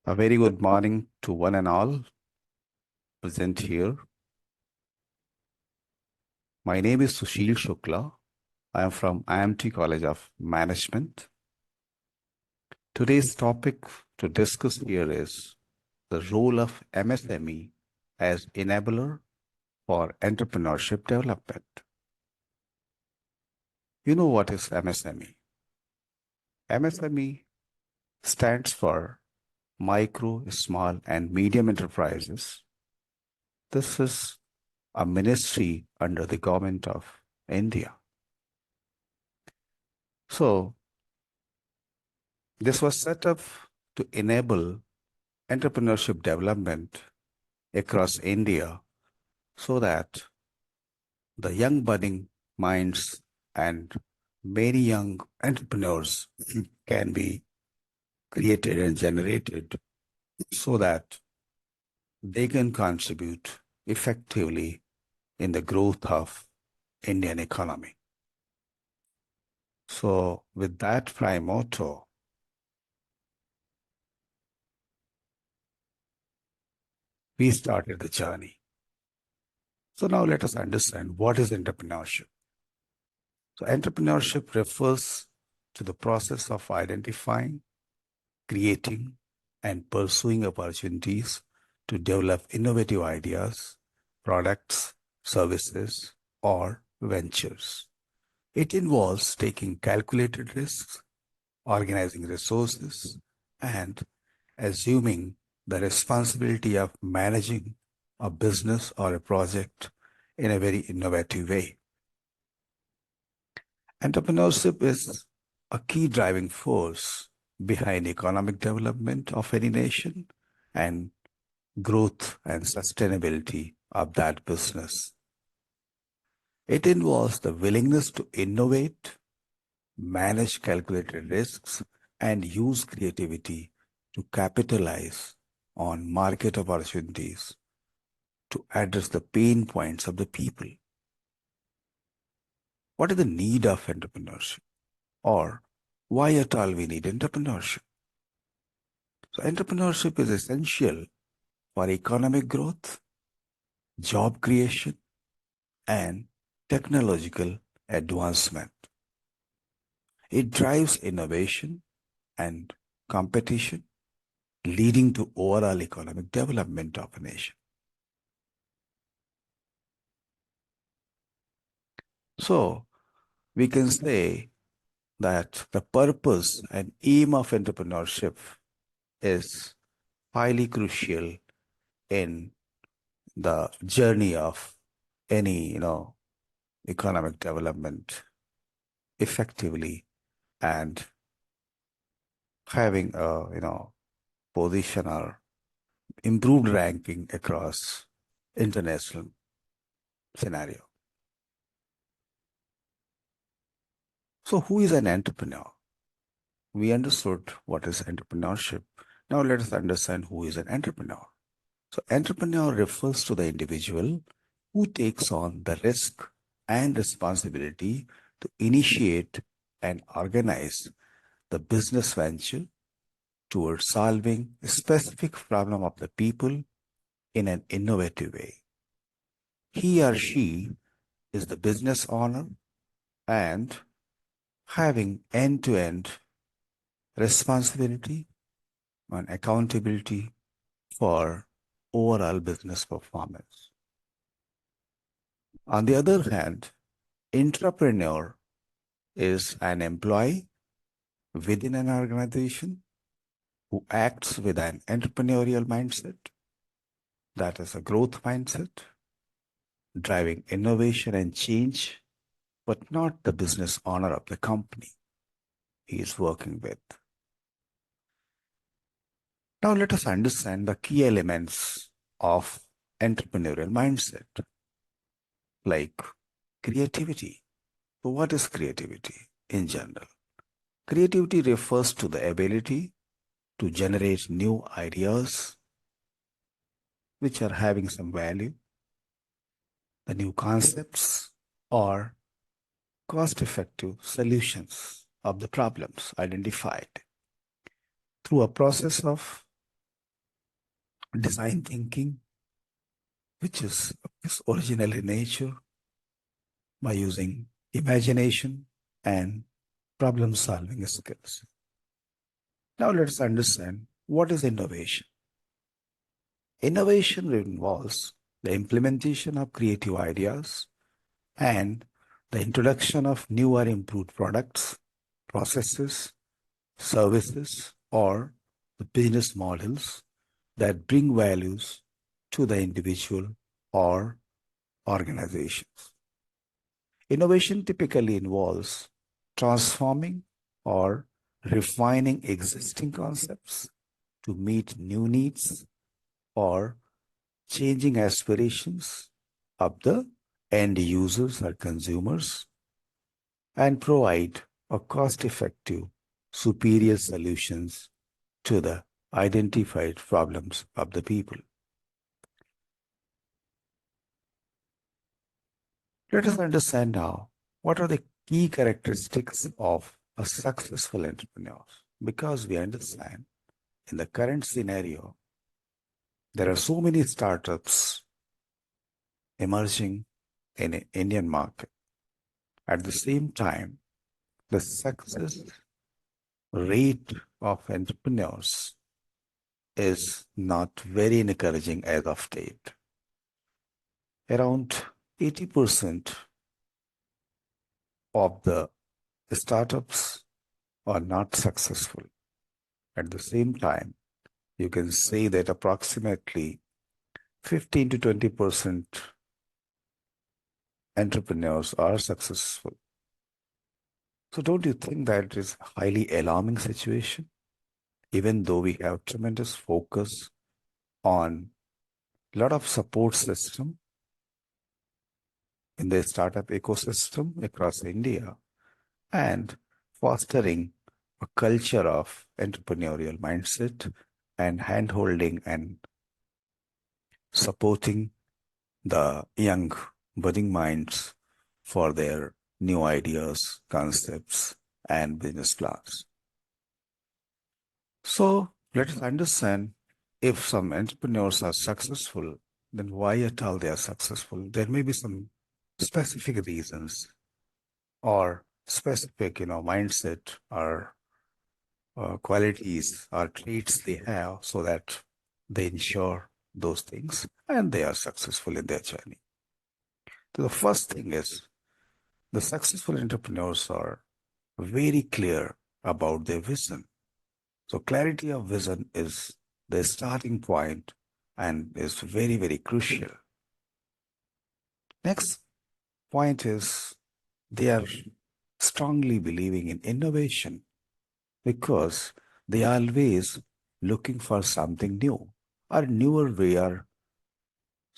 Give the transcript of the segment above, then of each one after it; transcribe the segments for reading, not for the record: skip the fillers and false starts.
A very good morning to one and all present here. My name is Susheel Shukla. I am from IIMT College of Management. Today's topic to discuss here is the role of MSME as enabler for entrepreneurship development. You know what is MSME? MSME stands for micro, small, and medium enterprises. This is a ministry under the government of India. So, this was set up to enable entrepreneurship development across India so that the young budding minds and many young entrepreneurs can be created and generated so that they can contribute effectively in the growth of Indian economy. So with that prime motto, we started the journey. So now let us understand what is entrepreneurship. So entrepreneurship refers to the process of identifying, creating, and pursuing opportunities to develop innovative ideas, products, services, or ventures. It involves taking calculated risks, organizing resources, and assuming the responsibility of managing a business or a project in a very innovative way. Entrepreneurship is a key driving force behind economic development of any nation and growth and sustainability of that business. It involves the willingness to innovate, manage calculated risks, and use creativity to capitalize on market opportunities to address the pain points of the people. What is the need of entrepreneurship? Or why at all we need entrepreneurship? So entrepreneurship is essential for economic growth, job creation, and technological advancement. It drives innovation and competition, leading to overall economic development of a nation. So we can say that the purpose and aim of entrepreneurship is highly crucial in the journey of any, economic development effectively and having a, position or improved ranking across international scenario. So who is an entrepreneur? We understood what is entrepreneurship. Now let us understand who is an entrepreneur. So entrepreneur refers to the individual who takes on the risk and responsibility to initiate and organize the business venture towards solving a specific problem of the people in an innovative way. He or she is the business owner and having end-to-end responsibility and accountability for overall business performance. On the other hand, entrepreneur is an employee within an organization who acts with an entrepreneurial mindset, that is a growth mindset, driving innovation and change, but not the business owner of the company he is working with. Now let us understand the key elements of entrepreneurial mindset, like creativity. So what is creativity in general? Creativity refers to the ability to generate new ideas which are having some value, the new concepts or cost-effective solutions of the problems identified through a process of design thinking, which is original in nature by using imagination and problem solving skills. Now let's understand what is innovation. Innovation involves the implementation of creative ideas and the introduction of new or improved products, processes, services, or the business models that bring values to the individual or organizations. Innovation typically involves transforming or refining existing concepts to meet new needs or changing aspirations of the end users or consumers and provide a cost-effective, superior solutions to the identified problems of the people. Let us understand now what are the key characteristics of a successful entrepreneur. Because we understand in the current scenario, there are so many startups emerging in the Indian market. At the same time, the success rate of entrepreneurs is not very encouraging as of date. Around 80% of the startups are not successful. At the same time, you can say that approximately 15 to 20% entrepreneurs are successful. So don't you think that is a highly alarming situation? Even though we have tremendous focus on a lot of support system in the startup ecosystem across India and fostering a culture of entrepreneurial mindset and handholding and supporting the young budding minds for their new ideas, concepts, and business plans. So let us understand if some entrepreneurs are successful, then why at all they are successful? There may be some specific reasons or specific, mindset or qualities or traits they have so that they ensure those things and they are successful in their journey. So the first thing is the successful entrepreneurs are very clear about their vision. So clarity of vision is the starting point and is very, very crucial. Next point is they are strongly believing in innovation because they are always looking for something new or newer way or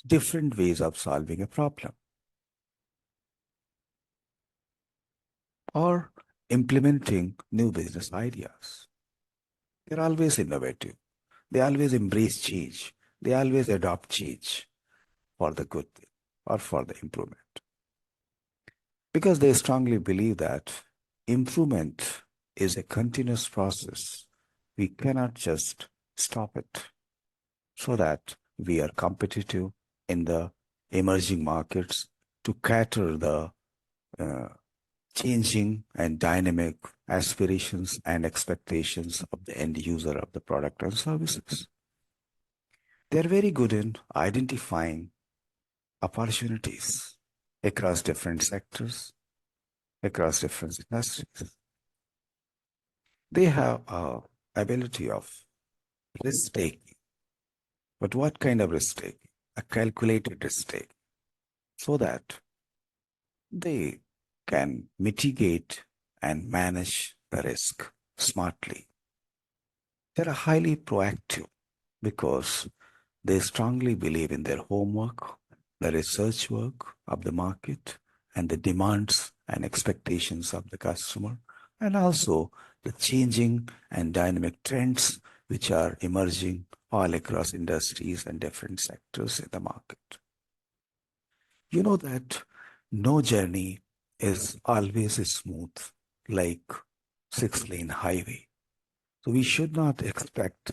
different ways of solving a problem or implementing new business ideas. They're always innovative. They always embrace change. They always adopt change for the good thing or for the improvement. Because they strongly believe that improvement is a continuous process. We cannot just stop it so that we are competitive in the emerging markets to cater the uh, changing and dynamic aspirations and expectations of the end user of the product and services. They're very good in identifying opportunities across different sectors, across different industries. They have a ability of risk taking. But what kind of risk taking? A calculated risk taking, so that they can mitigate and manage the risk smartly. They're highly proactive because they strongly believe in their homework, the research work of the market, and the demands and expectations of the customer, and also the changing and dynamic trends which are emerging all across industries and different sectors in the market. You know that no journey is always smooth like 6-lane highway. So we should not expect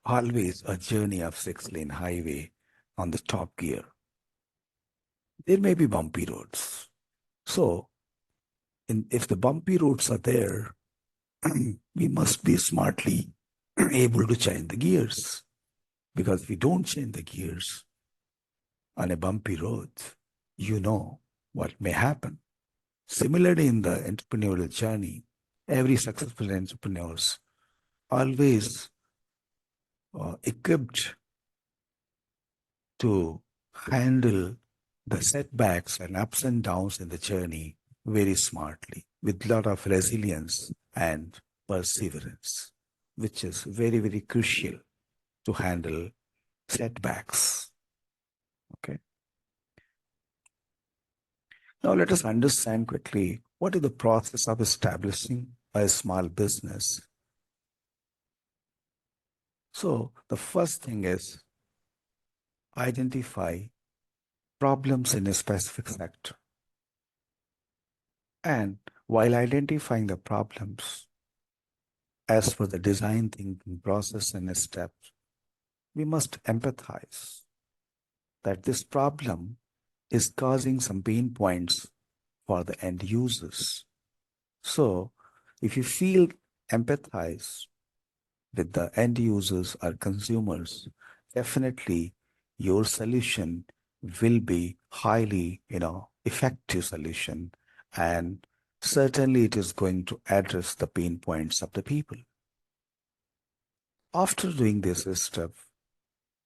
always a journey of 6-lane highway on the top gear. There may be bumpy roads. So, if the bumpy roads are there, we must be smartly able to change the gears. Because if we don't change the gears on a bumpy road, you know what may happen. Similarly, in the entrepreneurial journey, every successful entrepreneurs always equipped to handle the setbacks and ups and downs in the journey very smartly with a lot of resilience and perseverance, which is very, very crucial to handle setbacks. Okay. Now let us understand quickly what is the process of establishing a small business. So the first thing is identify problems in a specific sector. And while identifying the problems, as for the design thinking process and steps, we must empathize that this problem is causing some pain points for the end users. So, if you feel empathize with the end users or consumers, definitely your solution will be highly, effective solution, and certainly it is going to address the pain points of the people. After doing this step,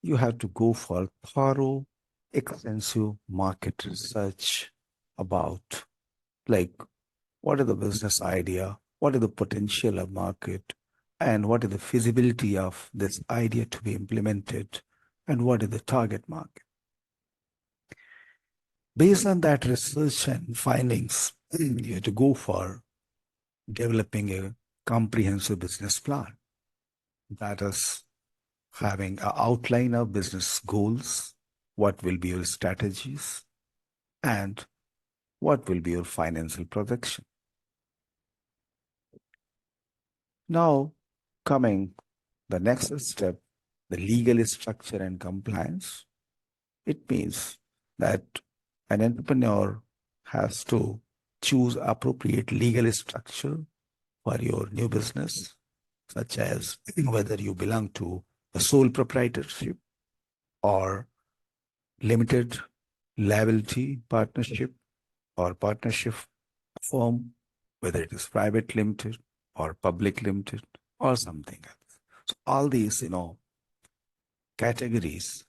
you have to go for thorough, extensive market research about like what is the business idea, what is the potential of market, and what is the feasibility of this idea to be implemented, and what is the target market. Based on that research and findings, you have to go for developing a comprehensive business plan. That is having an outline of business goals, what will be your strategies, and what will be your financial projection. Now, coming the next step, the legal structure and compliance. It means that an entrepreneur has to choose appropriate legal structure for your new business, such as whether you belong to a sole proprietorship or limited liability partnership or partnership form, whether it is private limited or public limited or something else. So all these, categories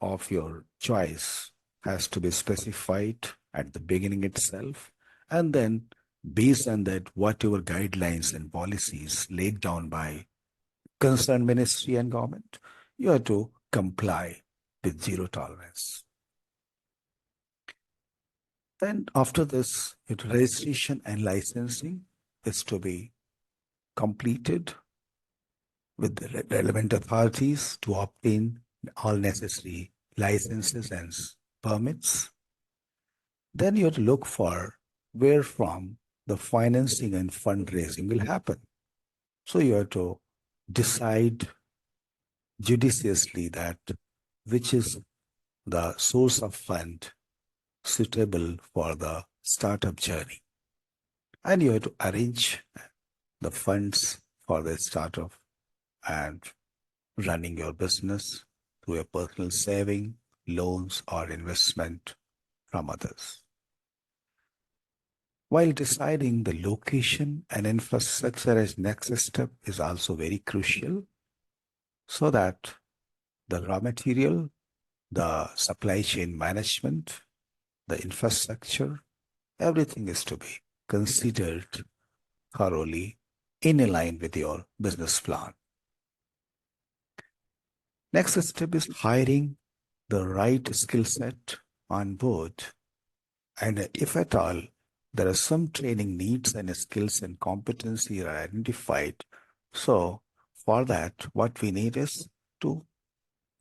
of your choice has to be specified at the beginning itself. And then based on that, whatever guidelines and policies laid down by concerned ministry and government, you have to comply with zero tolerance. Then after this, registration and licensing is to be completed with the relevant authorities to obtain all necessary licenses and permits. Then you have to look for where from the financing and fundraising will happen. So you have to decide judiciously that which is the source of fund suitable for the startup journey. And you have to arrange the funds for the startup and running your business through a personal saving, loans, or investment from others. While deciding the location and infrastructure as next step is also very crucial, so that the raw material, the supply chain management, the infrastructure, everything is to be considered thoroughly in line with your business plan. Next step is hiring the right skill set on board. And if at all, there are some training needs and skills and competency are identified. So for that, what we need is to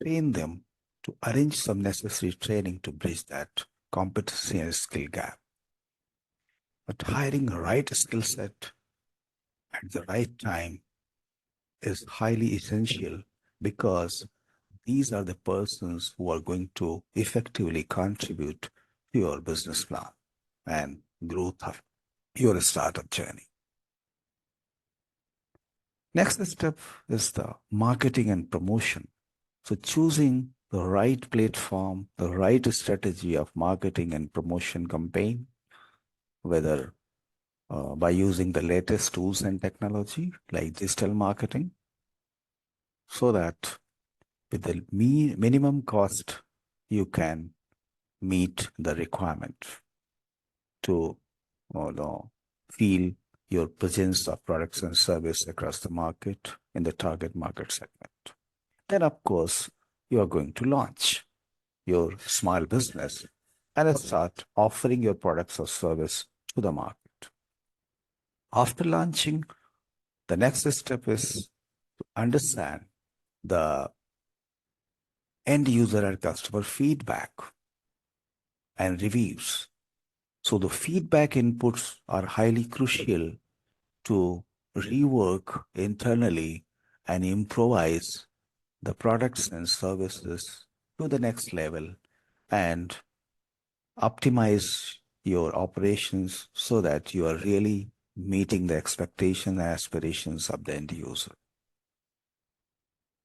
train them, to arrange some necessary training to bridge that competency and skill gap. But hiring the right skill set at the right time is highly essential because these are the persons who are going to effectively contribute to your business plan and growth of your startup journey. Next step is the marketing and promotion. So choosing the right platform, the right strategy of marketing and promotion campaign, whether by using the latest tools and technology like digital marketing, so that with the minimum cost, you can meet the requirement to feel your presence of products and service across the market in the target market segment. Then, of course, you are going to launch your small business and start offering your products or service to the market. After launching, the next step is to understand the end user and customer feedback and reviews. So the feedback inputs are highly crucial to rework internally and improvise the products and services to the next level and optimize your operations so that you are really meeting the expectations and aspirations of the end user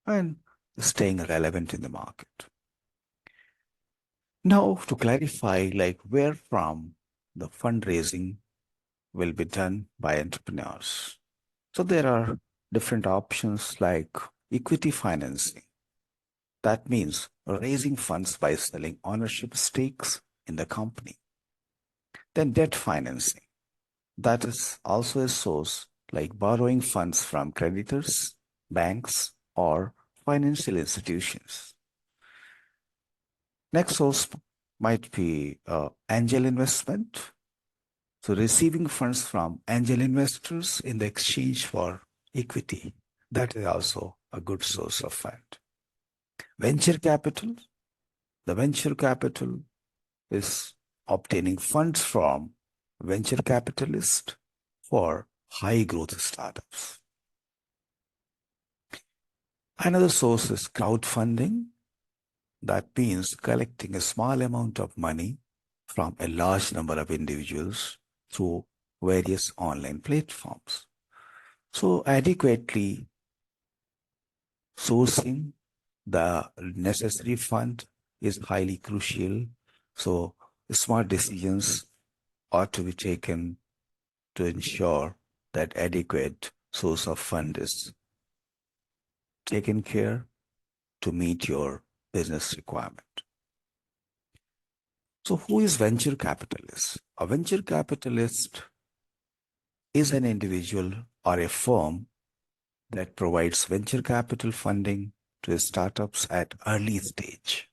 and staying relevant in the market. Now, to clarify, like where from the fundraising will be done by entrepreneurs. So there are different options like equity financing. That means raising funds by selling ownership stakes in the company. Then debt financing. That is also a source like borrowing funds from creditors, banks, or financial institutions. Next source might be angel investment. So receiving funds from angel investors in the exchange for equity. That is also a good source of fund. Venture capital. The venture capital is obtaining funds from venture capitalists for high growth startups. Another source is crowdfunding. That means collecting a small amount of money from a large number of individuals through various online platforms. So adequately sourcing the necessary fund is highly crucial. So smart decisions ought to be taken to ensure that adequate source of fund is taken care to meet your business requirement. So who is venture capitalist? A venture capitalist is an individual or a firm that provides venture capital funding to startups at early stage.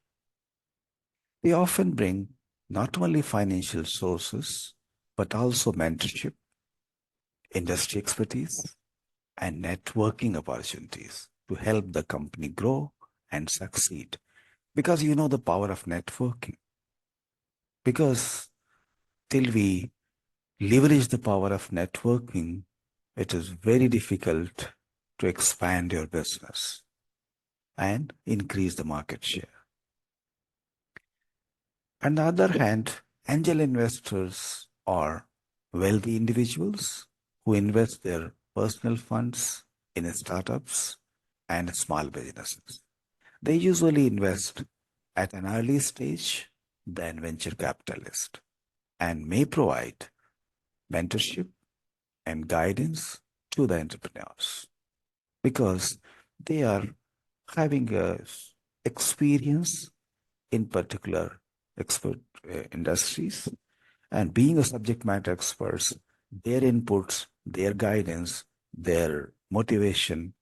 They often bring not only financial sources, but also mentorship, industry expertise, and networking opportunities to help the company grow and succeed. Because you know the power of networking. Because till we leverage the power of networking, it is very difficult to expand your business and increase the market share. On the other hand, angel investors are wealthy individuals who invest their personal funds in startups and small businesses. They usually invest at an early stage than venture capitalists and may provide mentorship and guidance to the entrepreneurs because they are having a experience in particular expert industries and being a subject matter experts, their inputs, their guidance, their motivation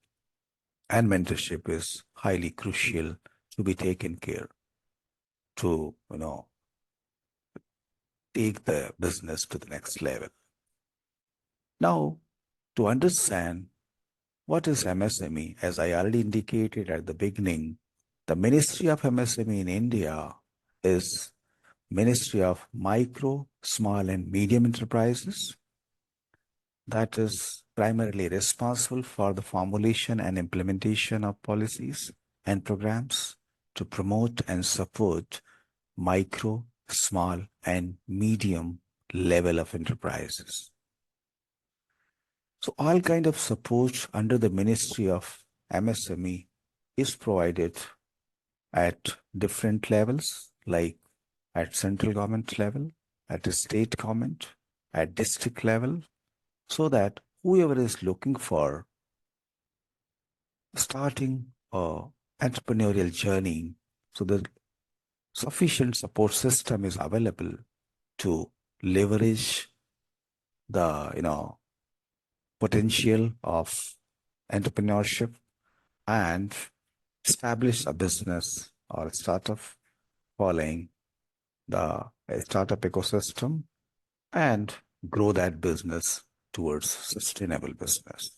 and mentorship is highly crucial to be taken care to take the business to the next level. Now, to understand what is MSME, as I already indicated at the beginning, the Ministry of MSME in India is Ministry of Micro, Small and Medium Enterprises. That is primarily responsible for the formulation and implementation of policies and programs to promote and support micro, small, and medium level of enterprises. So all kind of support under the Ministry of MSME is provided at different levels, like at central government level, at the state government, at district level, so that whoever is looking for starting a entrepreneurial journey, so the sufficient support system is available to leverage the potential of entrepreneurship and establish a business or a startup following the startup ecosystem and grow that business towards sustainable business.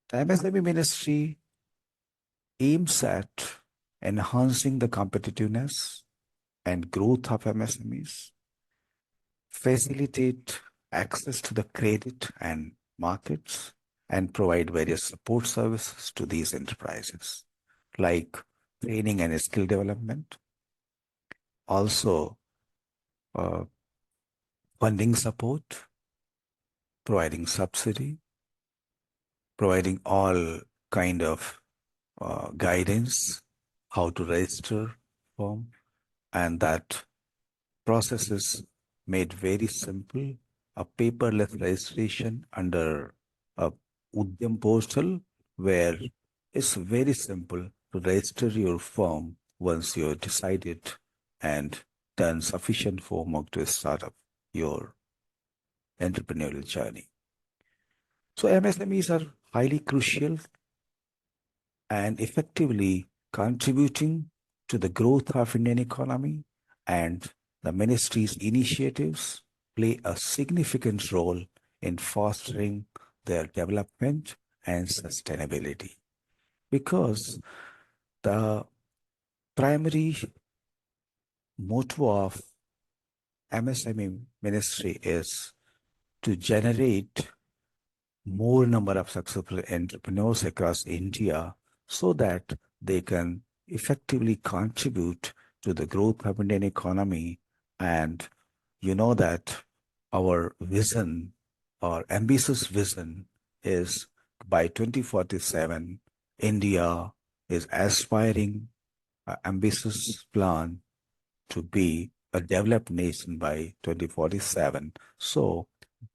The MSME ministry aims at enhancing the competitiveness and growth of MSMEs, facilitate access to the credit and markets, and provide various support services to these enterprises, like training and skill development, also uh, funding support, providing subsidy, providing all kind of guidance, how to register form, and that process is made very simple. A paperless registration under a Udyam portal where it's very simple to register your firm once you've decided and done sufficient homework to start up your entrepreneurial journey. So MSMEs are highly crucial and effectively contributing to the growth of Indian economy, and the ministry's initiatives play a significant role in fostering their development and sustainability, because the primary motto of MSME ministry is to generate more number of successful entrepreneurs across India so that they can effectively contribute to the growth of Indian economy. And you know that our vision, our ambitious vision is by 2047, India is aspiring an ambitious plan to be a developed nation by 2047. So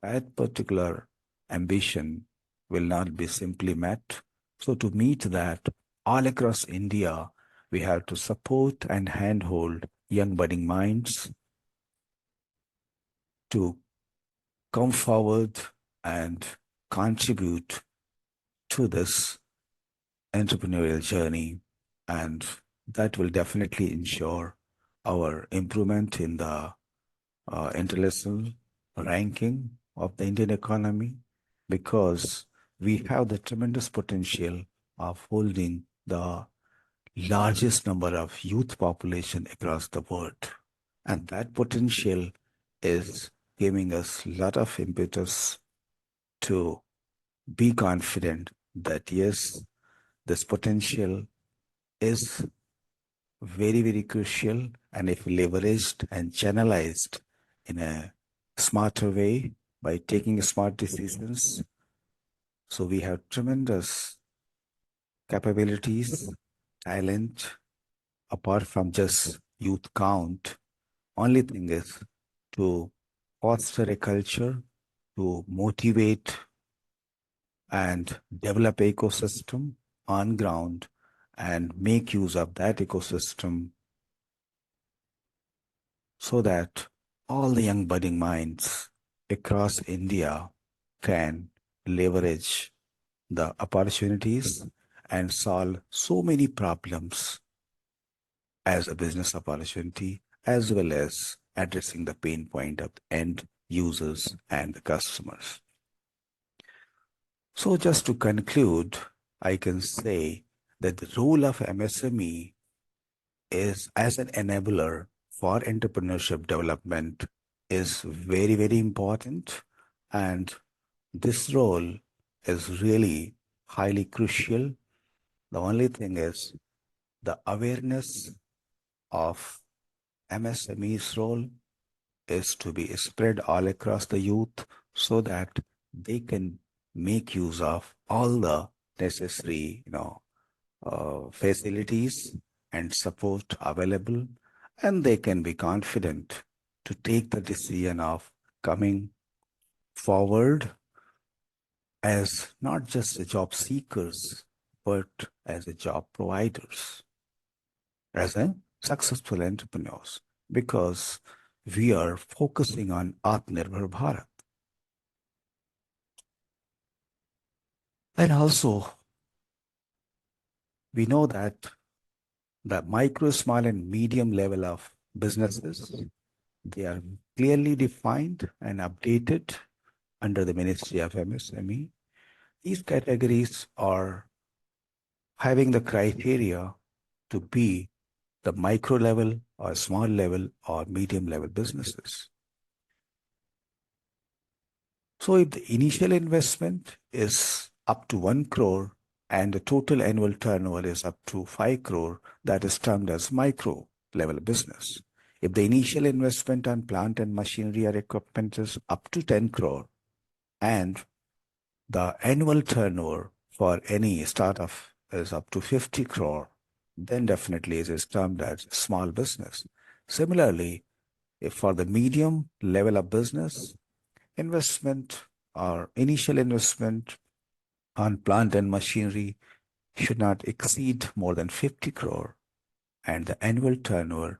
that particular ambition will not be simply met. So to meet that, all across India, we have to support and handhold young budding minds to come forward and contribute to this entrepreneurial journey. And that will definitely ensure our improvement in the international ranking of the Indian economy, because we have the tremendous potential of holding the largest number of youth population across the world. And that potential is giving us a lot of impetus to be confident that yes, this potential is very, very crucial. And if leveraged and channelized in a smarter way by taking smart decisions, so we have tremendous capabilities, talent, apart from just youth count. Only thing is to foster a culture, to motivate and develop ecosystem on ground and make use of that ecosystem so that all the young budding minds across India can leverage the opportunities and solve so many problems as a business opportunity, as well as addressing the pain point of the end users and the customers. So just to conclude, I can say that the role of MSME is as an enabler for entrepreneurship development is very, very important. And This role is really highly crucial. The only thing is the awareness of MSME's role is to be spread all across the youth so that they can make use of all the necessary, facilities and support available, and they can be confident to take the decision of coming forward as not just a job seekers, but as a job providers, as a successful entrepreneurs, because we are focusing on Atmanirbhar Bharat. And also, we know that the micro, small, and medium level of businesses, they are clearly defined and updated under the Ministry of MSME. These categories are having the criteria to be the micro level or small level or medium level businesses. So if the initial investment is up to 1 crore and the total annual turnover is up to 5 crore, that is termed as micro level business. If the initial investment on plant and machinery or equipment is up to 10 crore and the annual turnover for any startup is up to 50 crore, then definitely it is termed as small business. Similarly, if for the medium level of business, investment or initial investment on plant and machinery should not exceed more than 50 crore and the annual turnover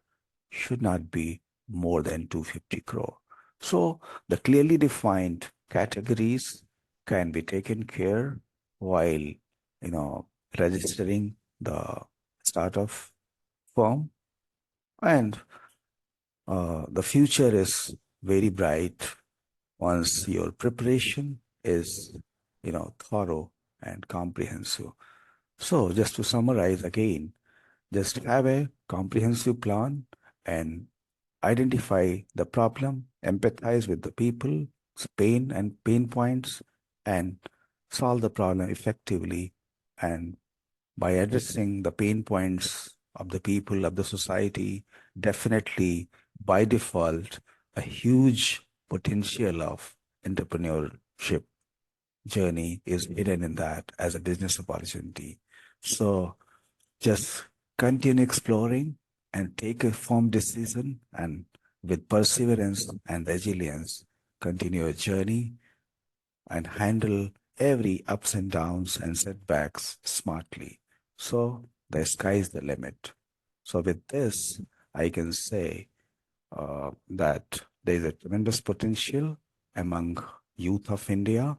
should not be more than 250 crore. So the clearly defined categories can be taken care while, registering the startup firm, and the future is very bright once your preparation is, thorough and comprehensive. So just to summarize again, just have a comprehensive plan and identify the problem, empathize with the people's pain and pain points, and solve the problem effectively. And by addressing the pain points of the people of the society, definitely by default, a huge potential of entrepreneurship journey is hidden in that as a business opportunity. So just continue exploring and take a firm decision, and with perseverance and resilience, continue your journey and handle every ups and downs and setbacks smartly. So the sky is the limit. So with this, I can say that there is a tremendous potential among youth of India.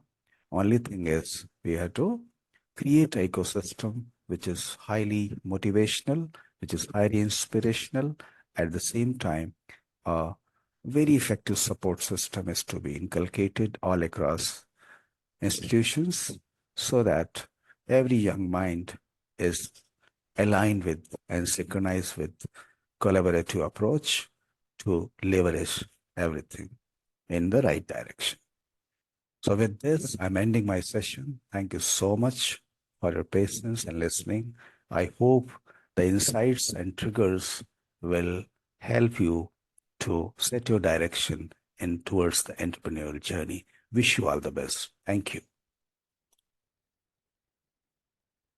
Only thing is we have to create an ecosystem which is highly motivational, which is highly inspirational. At the same time, a very effective support system is to be inculcated all across institutions so that every young mind is aligned with and synchronized with collaborative approach to leverage everything in the right direction. So with this, I'm ending my session. Thank you so much for your patience and listening. I hope the insights and triggers will help you to set your direction in towards the entrepreneurial journey. Wish you all the best. Thank you.